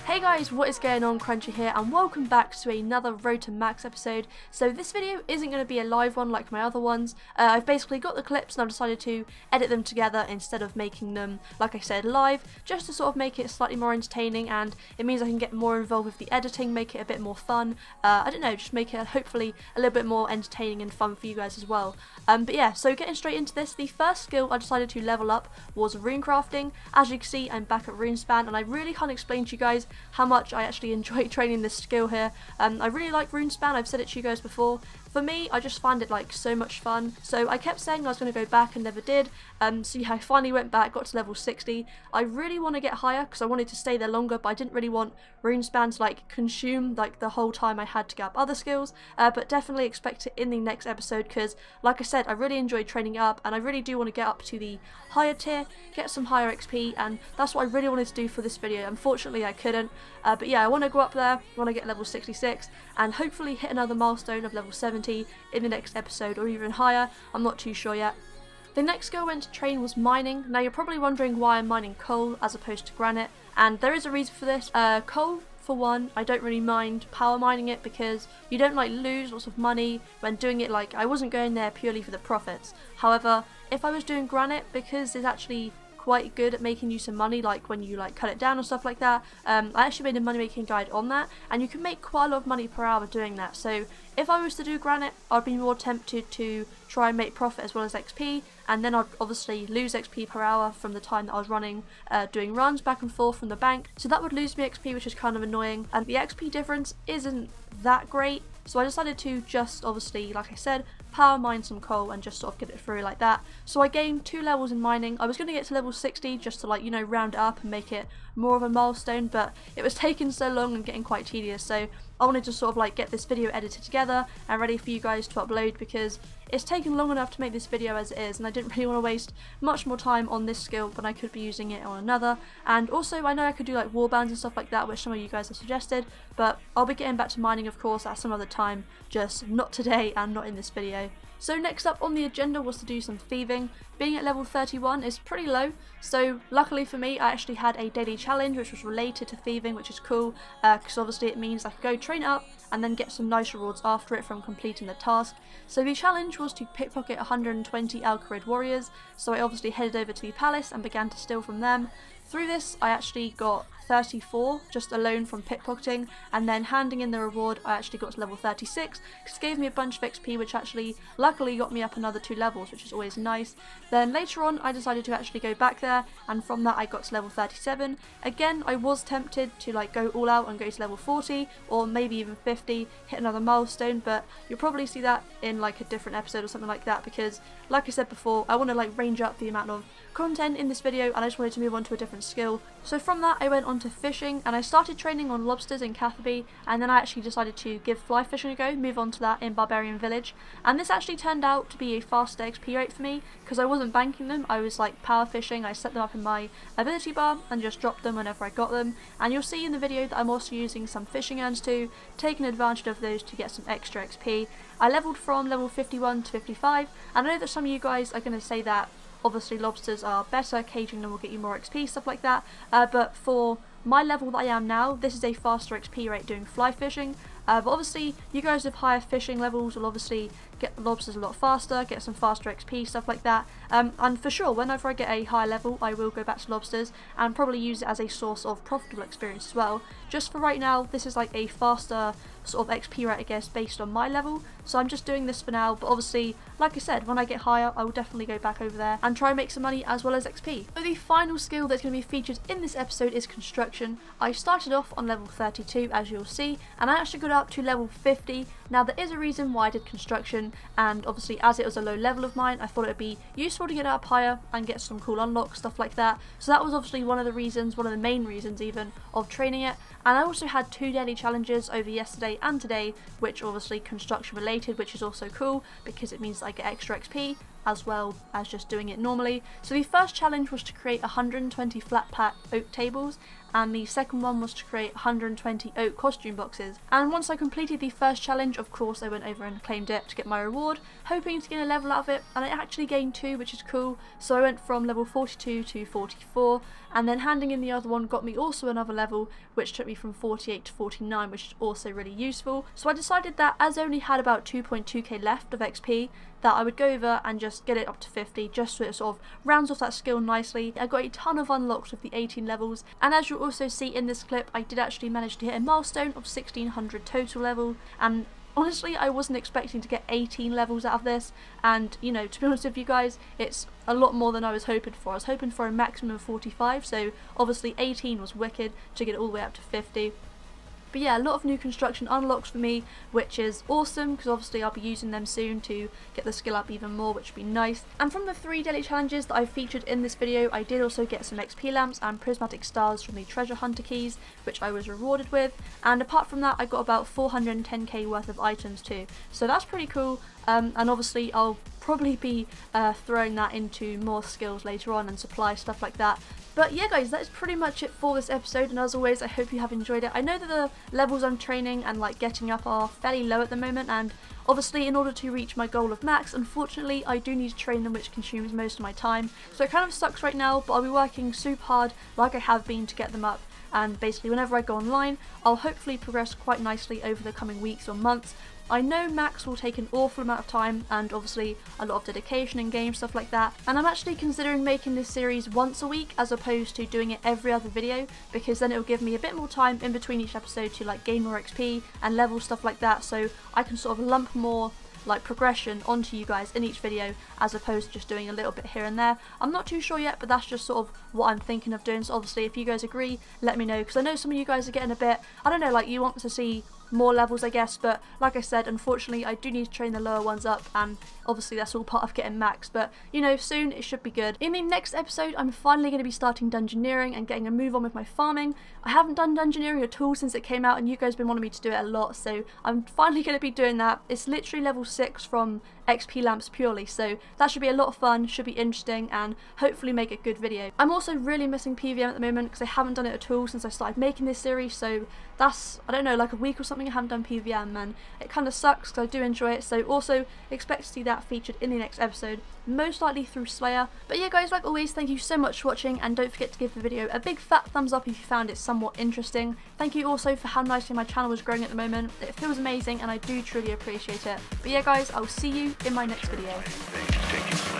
Hey guys, what is going on? Crunchy here and welcome back to another Road to Max episode. So this video isn't going to be a live one like my other ones. I've basically got the clips and I've decided to edit them together instead of making them, like I said, live, just to sort of make it slightly more entertaining, and it means I can get more involved with the editing, make it a bit more fun. I don't know, just make it hopefully a little bit more entertaining and fun for you guys as well. But yeah, so getting straight into this, the first skill I decided to level up was rune crafting. As you can see, I'm back at RuneSpan and I really can't explain to you guys how much I actually enjoy training this skill here. I really like RuneSpan, I've said it to you guys before. For me, I just find it like so much fun, so I kept saying I was going to go back and never did. So yeah, I finally went back, got to level 60. I really want to get higher because I wanted to stay there longer, but I didn't really want RuneSpan to like consume like the whole time I had to get up other skills. But definitely expect it in the next episode because, like I said, I really enjoyed training it up and I really do want to get up to the higher tier, get some higher XP, and that's what I really wanted to do for this video. Unfortunately, I couldn't. But yeah, I want to go up there, I want to get level 66 and hopefully hit another milestone of level 70 in the next episode, or even higher. I'm not too sure yet. The next skill I went to train was mining. Now you're probably wondering why I'm mining coal as opposed to granite, and there is a reason for this. Coal, for one, I don't really mind power mining it because you don't like lose lots of money when doing it. Like, I wasn't going there purely for the profits. However, if I was doing granite, because it's actually quite good at making you some money, like when you like cut it down and stuff like that. I actually made a money making guide on that, and you can make quite a lot of money per hour doing that. So if I was to do granite, I'd be more tempted to try and make profit as well as XP, and then I'd obviously lose XP per hour from the time that I was running, doing runs back and forth from the bank. So that would lose me XP, which is kind of annoying, and the XP difference isn't that great. So I decided to just, obviously, like I said, power mine some coal and just sort of get it through like that. So I gained 2 levels in mining. I was going to get to level 60 just to, like, you know, round it up and make it more of a milestone, but it was taking so long and getting quite tedious. So I wanted to sort of like get this video edited together and ready for you guys to upload because it's taken long enough to make this video as it is, and I didn't really want to waste much more time on this skill when I could be using it on another. And also, I know I could do like warbands and stuff like that, which some of you guys have suggested, but I'll be getting back to mining, of course, at some other time, just not today and not in this video. So next up on the agenda was to do some thieving. Being at level 31 is pretty low, so luckily for me I actually had a daily challenge which was related to thieving, which is cool because obviously it means I could go train it up and then get some nice rewards after it from completing the task. So the challenge was to pickpocket 120 Alcarid warriors, so I obviously headed over to the palace and began to steal from them. Through this I actually got 34 just alone from pickpocketing, and then handing in the reward I actually got to level 36 because it gave me a bunch of XP, which actually luckily got me up another 2 levels, which is always nice. Then later on I decided to actually go back there, and from that I got to level 37. Again, I was tempted to like go all out and go to level 40 or maybe even 50, hit another milestone, but you'll probably see that in like a different episode or something like that because, like I said before, I want to like range up the amount of content in this video and I just wanted to move on to a different skill. So from that I went on to fishing and I started training on lobsters in Catherby, and then I actually decided to give fly fishing a go, move on to that in Barbarian Village, and this actually turned out to be a faster XP rate for me because I wasn't banking them. I was like power fishing. I set them up in my ability bar and just dropped them whenever I got them, and you'll see in the video that I'm also using some fishing urns too, taking advantage of those to get some extra XP. I leveled from level 51 to 55, and I know that some of you guys are going to say that obviously lobsters are better, caging them will get you more XP, stuff like that, but for my level that I am now, this is a faster XP rate doing fly fishing. But obviously you guys with higher fishing levels will obviously get the lobsters a lot faster, get some faster XP, stuff like that. And for sure, whenever I get a higher level, I will go back to lobsters and probably use it as a source of profitable experience as well. Just for right now, this is like a faster sort of XP rate, I guess, based on my level. So I'm just doing this for now, but obviously, like I said, when I get higher, I will definitely go back over there and try and make some money as well as XP. So the final skill that's going to be featured in this episode is construction. I started off on level 32, as you'll see, and I actually got up to level 50. Now there is a reason why I did construction, and obviously as it was a low level of mine, I thought it would be useful to get up higher and get some cool unlocks, stuff like that. So that was obviously one of the reasons, one of the main reasons even, of training it. And I also had 2 daily challenges over yesterday and today, which are obviously construction related, which is also cool because it means that I get extra XP as well as just doing it normally. So the first challenge was to create 120 flat pack oak tables, and the second one was to create 120 oak costume boxes. And once I completed the first challenge, of course I went over and claimed it to get my reward, hoping to gain a level out of it, and I actually gained 2, which is cool. So I went from level 42 to 44, and then handing in the other one got me also another level, which took me from 48 to 49, which is also really useful. So I decided that as I only had about 2.2k left of XP, that I would go over and just get it up to 50, just so it sort of rounds off that skill nicely. I got a ton of unlocks with the 18 levels, and as you'll also see in this clip, I did actually manage to hit a milestone of 1600 total level, and honestly, I wasn't expecting to get 18 levels out of this, and you know, to be honest with you guys, it's a lot more than I was hoping for. I was hoping for a maximum of 45, so obviously 18 was wicked to get it all the way up to 50. But yeah, a lot of new construction unlocks for me, which is awesome because obviously I'll be using them soon to get the skill up even more, which would be nice. And from the 3 daily challenges that I've featured in this video, I did also get some XP lamps and prismatic stars from the treasure hunter keys, which I was rewarded with. And apart from that, I got about 410k worth of items too, so that's pretty cool. And obviously I'll probably be throwing that into more skills later on and supply stuff like that. But yeah guys, that is pretty much it for this episode, and as always I hope you have enjoyed it. I know that the levels I'm training and like getting up are fairly low at the moment, and obviously in order to reach my goal of max, unfortunately I do need to train them, which consumes most of my time. So it kind of sucks right now, but I'll be working super hard like I have been to get them up, and basically whenever I go online I'll hopefully progress quite nicely over the coming weeks or months. I know max will take an awful amount of time and obviously a lot of dedication in game, stuff like that, and I'm actually considering making this series once a week as opposed to doing it every other video, because then it will give me a bit more time in between each episode to like gain more XP and level, stuff like that, so I can sort of lump more like progression onto you guys in each video as opposed to just doing a little bit here and there. I'm not too sure yet, but that's just sort of what I'm thinking of doing, so obviously if you guys agree, let me know, because I know some of you guys are getting a bit, I don't know, like you want to see more levels I guess, but like I said, unfortunately I do need to train the lower ones up, and obviously that's all part of getting max, but you know, soon it should be good. In the next episode I'm finally going to be starting dungeoneering and getting a move on with my farming. I haven't done dungeoneering at all since it came out, and you guys have been wanting me to do it a lot, so I'm finally going to be doing that. It's literally level 6 from XP lamps purely, so that should be a lot of fun, should be interesting, and hopefully make a good video. I'm also really missing PVM at the moment because I haven't done it at all since I started making this series, so that's, I don't know, like a week or something I haven't done PVM, and it kind of sucks because I do enjoy it, so also expect to see that featured in the next episode, most likely through Slayer. But yeah guys, like always, thank you so much for watching, and don't forget to give the video a big fat thumbs up if you found it somewhat interesting. Thank you also for how nicely my channel is growing at the moment. It feels amazing and I do truly appreciate it. But yeah guys, I'll see you in my next video.